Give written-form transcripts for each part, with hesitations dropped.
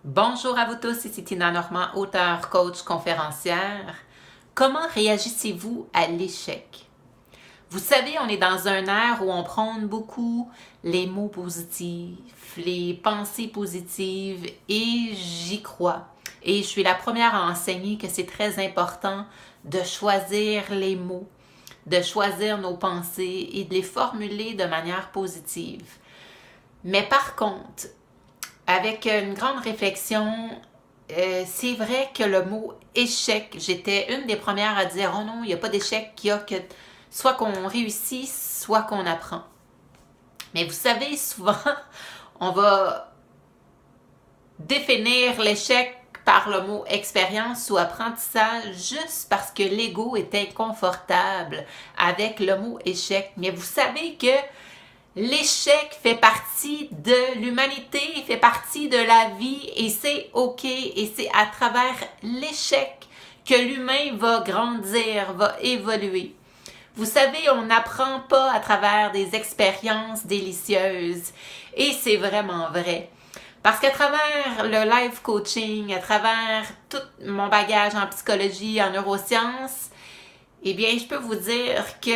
Bonjour à vous tous, ici Tina Normand, auteure, coach, conférencière. Comment réagissez-vous à l'échec? Vous savez, on est dans un ère où on prône beaucoup les mots positifs, les pensées positives et j'y crois. Et je suis la première à enseigner que c'est très important de choisir les mots, de choisir nos pensées et de les formuler de manière positive. Mais par contre, avec une grande réflexion, c'est vrai que le mot échec, j'étais une des premières à dire oh non, il n'y a pas d'échec, il y a que soit qu'on réussit, soit qu'on apprend. Mais vous savez, souvent, on va définir l'échec par le mot expérience ou apprentissage juste parce que l'ego est inconfortable avec le mot échec. Mais vous savez que l'échec fait partie de l'humanité, fait partie de la vie et c'est OK. Et c'est à travers l'échec que l'humain va grandir, va évoluer. Vous savez, on n'apprend pas à travers des expériences délicieuses. Et c'est vraiment vrai. Parce qu'à travers le life coaching, à travers tout mon bagage en psychologie, en neurosciences, eh bien, je peux vous dire que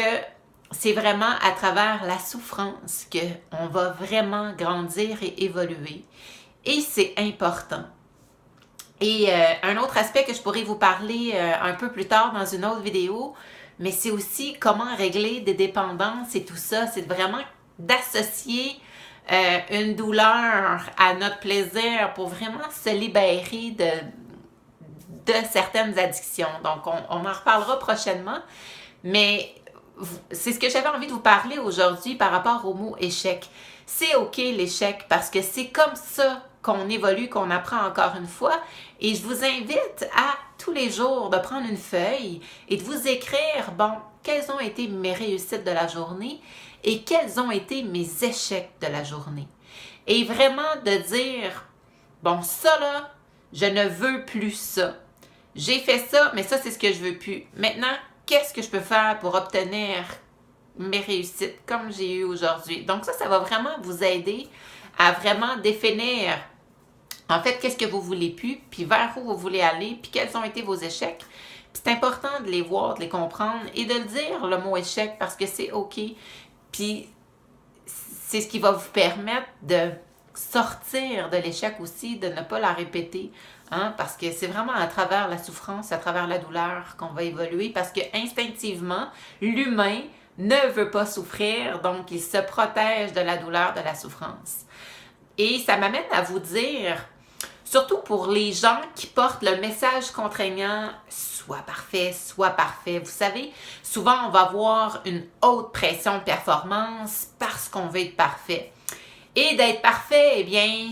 c'est vraiment à travers la souffrance qu'on va vraiment grandir et évoluer. Et c'est important. Et un autre aspect que je pourrais vous parler un peu plus tard dans une autre vidéo, mais c'est aussi comment régler des dépendances et tout ça. C'est vraiment d'associer une douleur à notre plaisir pour vraiment se libérer de certaines addictions. Donc, on en reparlera prochainement. Mais c'est ce que j'avais envie de vous parler aujourd'hui par rapport au mot échec. C'est OK l'échec parce que c'est comme ça qu'on évolue, qu'on apprend encore une fois. Et je vous invite à tous les jours de prendre une feuille et de vous écrire, bon, quelles ont été mes réussites de la journée et quels ont été mes échecs de la journée. Et vraiment de dire, bon, ça là, je ne veux plus ça. J'ai fait ça, mais ça, c'est ce que je veux plus. Maintenant, qu'est-ce que je peux faire pour obtenir mes réussites comme j'ai eu aujourd'hui? Donc ça va vraiment vous aider à vraiment définir, en fait, qu'est-ce que vous voulez plus, puis vers où vous voulez aller, puis quels ont été vos échecs. Puis c'est important de les voir, de les comprendre et de le dire, le mot échec, parce que c'est OK. Puis c'est ce qui va vous permettre de sortir de l'échec aussi, de ne pas la répéter. Hein? Parce que c'est vraiment à travers la souffrance, à travers la douleur qu'on va évoluer. Parce que instinctivement, l'humain ne veut pas souffrir, donc il se protège de la douleur, de la souffrance. Et ça m'amène à vous dire, surtout pour les gens qui portent le message contraignant « Sois parfait, sois parfait ». Vous savez, souvent on va avoir une haute pression de performance parce qu'on veut être parfait. Et d'être parfait, eh bien,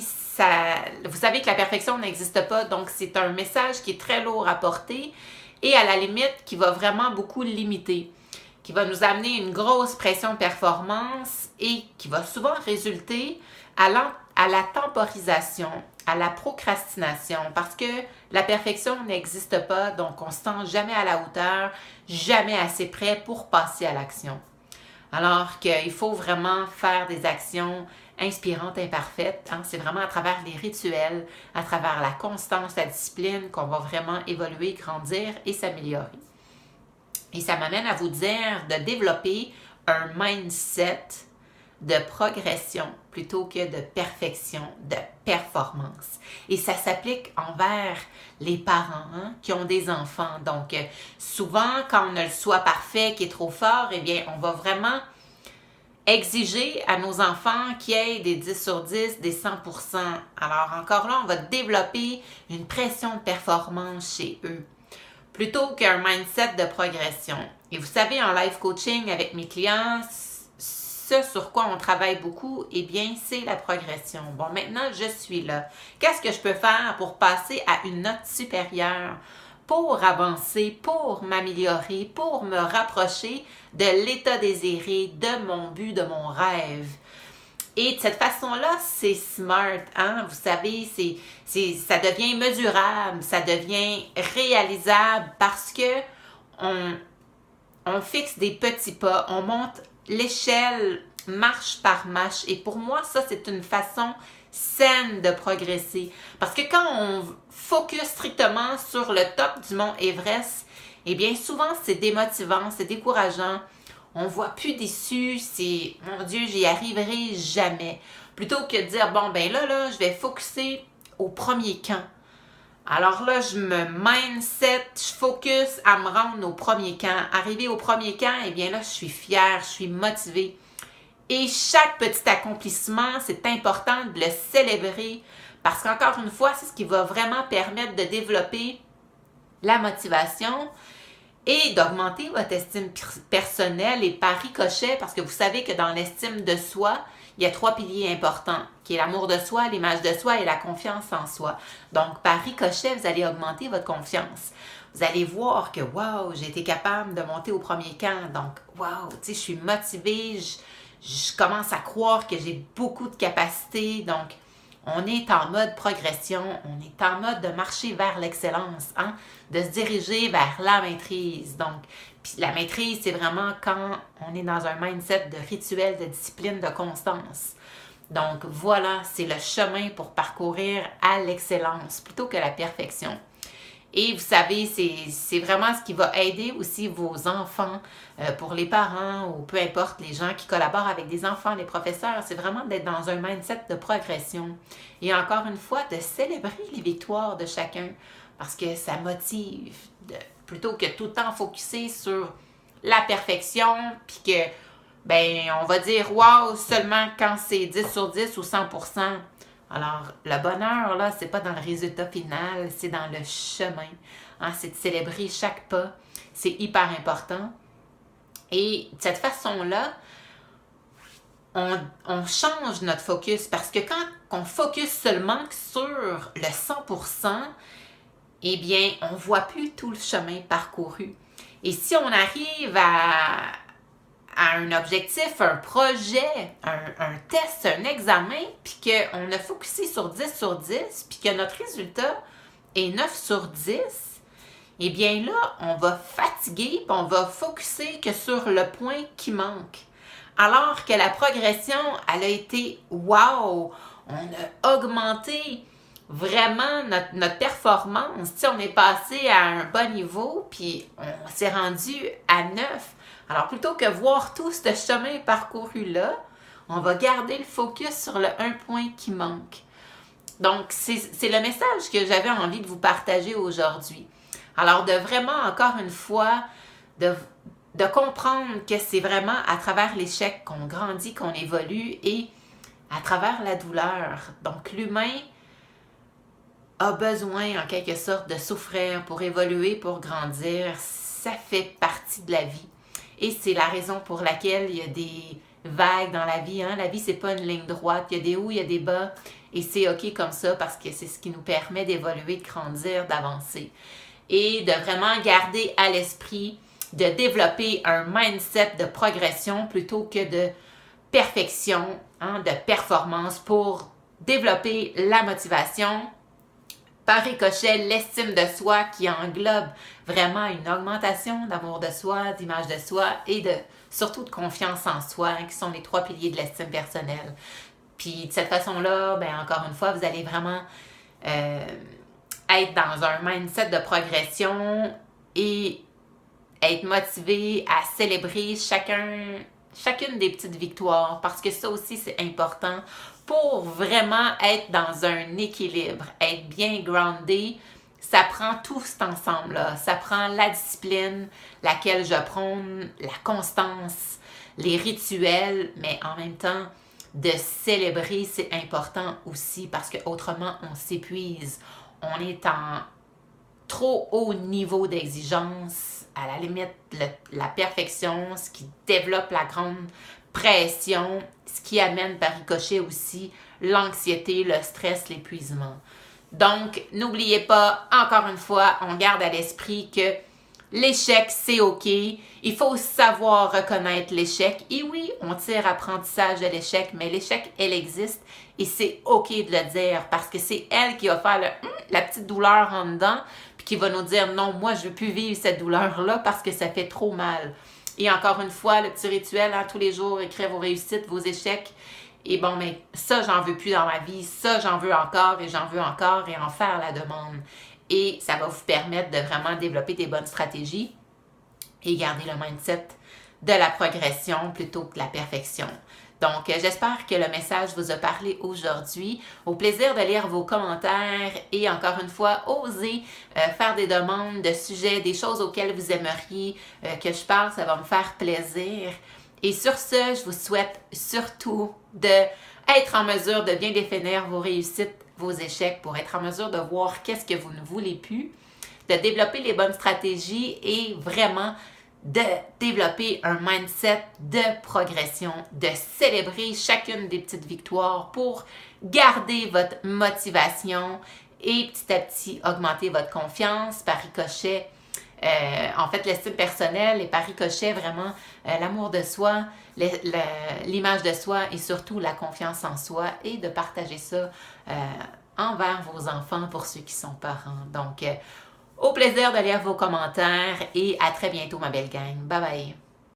vous savez que la perfection n'existe pas, donc c'est un message qui est très lourd à porter et à la limite qui va vraiment beaucoup limiter, qui va nous amener une grosse pression de performance et qui va souvent résulter à la temporisation, à la procrastination, parce que la perfection n'existe pas, donc on ne se sent jamais à la hauteur, jamais assez prêt pour passer à l'action. Alors qu'il faut vraiment faire des actions inspirantes, imparfaites. Hein? C'est vraiment à travers les rituels, à travers la constance, la discipline qu'on va vraiment évoluer, grandir et s'améliorer. Et ça m'amène à vous dire de développer un mindset de progression plutôt que de perfection, de performance. Et ça s'applique envers les parents hein, qui ont des enfants. Donc, souvent, quand on a le soi parfait qui est trop fort, eh bien, on va vraiment exiger à nos enfants qu'il y ait des 10 sur 10, des 100%. Alors, encore là, on va développer une pression de performance chez eux plutôt qu'un mindset de progression. Et vous savez, en life coaching avec mes clients, ce sur quoi on travaille beaucoup, eh bien, c'est la progression. Bon, maintenant, je suis là. Qu'est-ce que je peux faire pour passer à une note supérieure, pour avancer, pour m'améliorer, pour me rapprocher de l'état désiré, de mon but, de mon rêve? Et de cette façon-là, c'est smart, hein? Vous savez, ça devient mesurable, ça devient réalisable parce que on fixe des petits pas, on monte l'échelle marche par marche. Et pour moi, ça, c'est une façon saine de progresser. Parce que quand on focus strictement sur le top du mont Everest, eh bien souvent c'est démotivant, c'est décourageant. On ne voit plus d'issue, c'est « Mon Dieu, j'y arriverai jamais ». Plutôt que de dire « Bon, ben là, je vais focuser au premier camp ». Alors là, je me mindset, je focus à me rendre au premier camp. Arrivé au premier camp, eh bien là, je suis fière, je suis motivée. Et chaque petit accomplissement, c'est important de le célébrer parce qu'encore une fois, c'est ce qui va vraiment permettre de développer la motivation et d'augmenter votre estime personnelle et par ricochet, parce que vous savez que dans l'estime de soi, il y a 3 piliers importants, qui est l'amour de soi, l'image de soi et la confiance en soi. Donc, par ricochet, vous allez augmenter votre confiance. Vous allez voir que, wow, j'ai été capable de monter au premier camp. Donc, wow, tu sais, je suis motivée, je commence à croire que j'ai beaucoup de capacités. Donc, on est en mode progression, on est en mode de marcher vers l'excellence, hein? De se diriger vers la maîtrise. Donc, puis la maîtrise, c'est vraiment quand on est dans un mindset de rituel, de discipline, de constance. Donc, voilà, c'est le chemin pour parcourir à l'excellence plutôt que la perfection. Et vous savez, c'est vraiment ce qui va aider aussi vos enfants, pour les parents ou peu importe les gens qui collaborent avec des enfants, les professeurs, c'est vraiment d'être dans un mindset de progression. Et encore une fois, de célébrer les victoires de chacun parce que ça motive, plutôt que tout le temps focuser sur la perfection, puis que, ben, on va dire, wow, seulement quand c'est 10 sur 10 ou 100%. Alors, le bonheur, là, c'est pas dans le résultat final, c'est dans le chemin. Hein, c'est de célébrer chaque pas. C'est hyper important. Et de cette façon-là, on change notre focus parce que quand on focus seulement sur le 100%, eh bien, on ne voit plus tout le chemin parcouru. Et si on arrive à un objectif, un projet, un test, un examen, puis qu'on a focusé sur 10, puis que notre résultat est 9/10, eh bien là, on va fatiguer, puis on va focuser que sur le point qui manque. Alors que la progression, elle a été « wow », on a augmenté vraiment notre performance. Tu sais, on est passé à un bon niveau, puis on s'est rendu à 9. Alors, plutôt que voir tout ce chemin parcouru-là, on va garder le focus sur le un point qui manque. Donc, c'est le message que j'avais envie de vous partager aujourd'hui. Alors, de vraiment, encore une fois, de comprendre que c'est vraiment à travers l'échec qu'on grandit, qu'on évolue et à travers la douleur. Donc, l'humain a besoin, en quelque sorte, de souffrir pour évoluer, pour grandir. Ça fait partie de la vie. Et c'est la raison pour laquelle il y a des vagues dans la vie. Hein? La vie, c'est pas une ligne droite. Il y a des hauts, il y a des bas. Et c'est OK comme ça parce que c'est ce qui nous permet d'évoluer, de grandir, d'avancer. Et de vraiment garder à l'esprit de développer un mindset de progression plutôt que de perfection, hein, de performance pour développer la motivation, par ricochet, l'estime de soi qui englobe vraiment une augmentation d'amour de soi, d'image de soi et surtout de confiance en soi, hein, qui sont les 3 piliers de l'estime personnelle. Puis de cette façon-là, ben encore une fois, vous allez vraiment être dans un mindset de progression et être motivé à célébrer chacune des petites victoires parce que ça aussi, c'est important pour vraiment être dans un équilibre, être bien groundé. Ça prend tout cet ensemble-là. Ça prend la discipline, laquelle je prône, la constance, les rituels, mais en même temps, de célébrer, c'est important aussi parce qu'autrement, on s'épuise. On est en trop haut niveau d'exigence, à la limite, la perfection, ce qui développe la grande pression, ce qui amène par ricochet aussi l'anxiété, le stress, l'épuisement. Donc, n'oubliez pas, encore une fois, on garde à l'esprit que l'échec, c'est OK. Il faut savoir reconnaître l'échec. Et oui, on tire apprentissage de l'échec, mais l'échec, elle existe et c'est OK de le dire parce que c'est elle qui va faire la petite douleur en dedans puis qui va nous dire non, moi, je ne veux plus vivre cette douleur-là parce que ça fait trop mal. Et encore une fois, le petit rituel, hein, tous les jours, écrire vos réussites, vos échecs Et bon, mais ça, j'en veux plus dans ma vie, ça, j'en veux encore et j'en veux encore et en faire la demande. Et ça va vous permettre de vraiment développer des bonnes stratégies et garder le mindset de la progression plutôt que de la perfection. Donc, j'espère que le message vous a parlé aujourd'hui. Au plaisir de lire vos commentaires et encore une fois, osez faire des demandes de sujets, des choses auxquelles vous aimeriez que je parle, ça va me faire plaisir. Et sur ce, je vous souhaite surtout d'être en mesure de bien définir vos réussites, vos échecs pour être en mesure de voir qu'est-ce que vous ne voulez plus, de développer les bonnes stratégies et vraiment de développer un mindset de progression, de célébrer chacune des petites victoires pour garder votre motivation et petit à petit augmenter votre confiance par ricochet. En fait, l'estime personnelle et par ricochet, vraiment, l'amour de soi, l'image de soi et surtout la confiance en soi et de partager ça envers vos enfants pour ceux qui sont parents. Donc, au plaisir de lire vos commentaires et à très bientôt, ma belle gang. Bye bye!